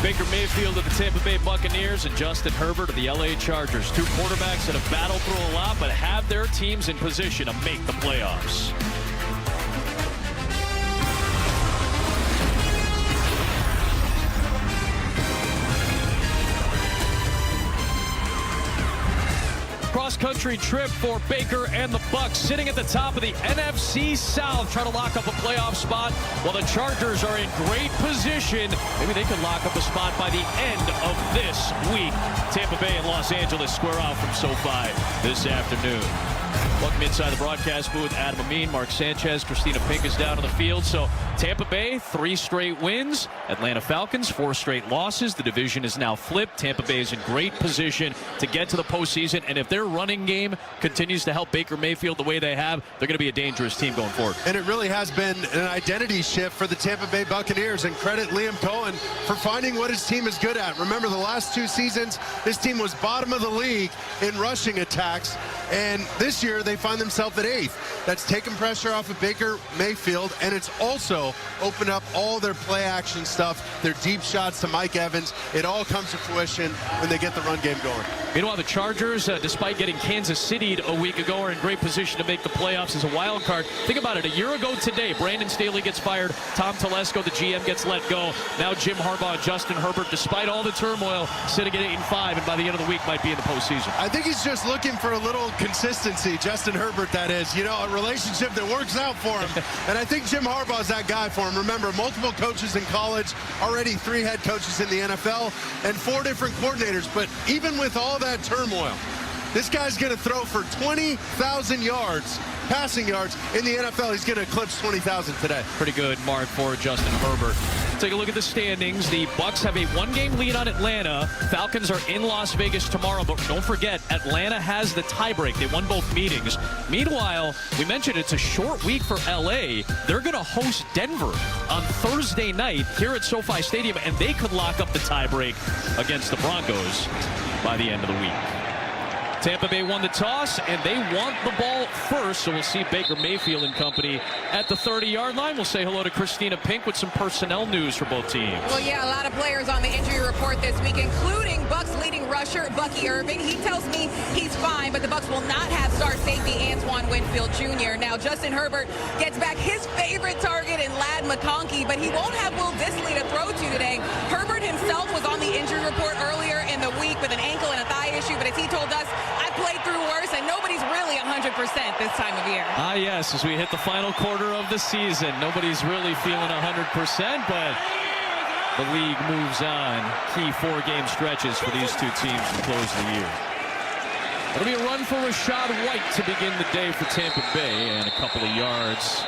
Baker Mayfield of the Tampa Bay Buccaneers and Justin Herbert of the LA Chargers. Two quarterbacks that have battled through a lot but have their teams in position to make the playoffs. Cross-country trip for Baker and the Bucs, sitting at the top of the NFC South, trying to lock up a playoff spot while the Chargers are in great position. Maybe they could lock up a spot by the end of this week. Tampa Bay and Los Angeles square off from SoFi this afternoon. Welcome inside the broadcast booth. Adam Amin, Mark Sanchez, Christina Pink is down on the field. So Tampa Bay, 3 straight wins. Atlanta Falcons, 4 straight losses. The division is now flipped. Tampa Bay is in great position to get to the postseason. And if their running game continues to help Baker Mayfield the way they have, they're going to be a dangerous team going forward. And it really has been an identity shift for the Tampa Bay Buccaneers. And credit Liam Cohen for finding what his team is good at. Remember, the last 2 seasons, this team was bottom of the league in rushing attacks. And this year, they find themselves at 8th. That's taken pressure off of Baker Mayfield, and it's also opened up all their play action stuff, their deep shots to Mike Evans. It all comes to fruition when they get the run game going. Meanwhile, the Chargers, despite getting Kansas City a week ago, are in great position to make the playoffs as a wild card. Think about it. A year ago today, Brandon Staley gets fired. Tom Telesco, the GM, gets let go. Now Jim Harbaugh and Justin Herbert, despite all the turmoil, sitting at 8-5, and by the end of the week might be in the postseason. I think he's just looking for a little consistency. Justin Herbert, that is. You know, a relationship that works out for him. And I think Jim Harbaugh's that guy for him. Remember, multiple coaches in college, already 3 head coaches in the NFL, and 4 different coordinators. But even with all that turmoil, this guy's going to throw for 20,000 yards, passing yards, in the NFL. He's going to eclipse 20,000 today. Pretty good mark for Justin Herbert. Take a look at the standings. The Bucs have a 1-game lead on Atlanta. Falcons are in Las Vegas tomorrow, but don't forget, Atlanta has the tiebreak. They won both meetings. Meanwhile, we mentioned it's a short week for LA. They're going to host Denver on Thursday night here at SoFi Stadium, and they could lock up the tiebreak against the Broncos by the end of the week. Tampa Bay won the toss, and they want the ball first, so we'll see Baker Mayfield and company at the 30-yard line. We'll say hello to Christina Pink with some personnel news for both teams. Well, yeah, a lot of players on the injury report this week, including Bucs leading rusher Bucky Irving. He tells me he's fine, but the Bucs will not have star safety Antoine Winfield Jr. Now, Justin Herbert gets back his favorite target in Ladd McConkey, but he won't have Will Dissly to throw to today. Herbert himself was on the injury report earlier in the week with an ankle and a thigh issue, but as he told us, I played through worse, and nobody's really 100% this time of year. Ah, yes, as we hit the final quarter of the season, nobody's really feeling 100%, but the league moves on. Key 4-game stretches for these 2 teams to close the year. It'll be a run for Rachaad White to begin the day for Tampa Bay, and a couple of yards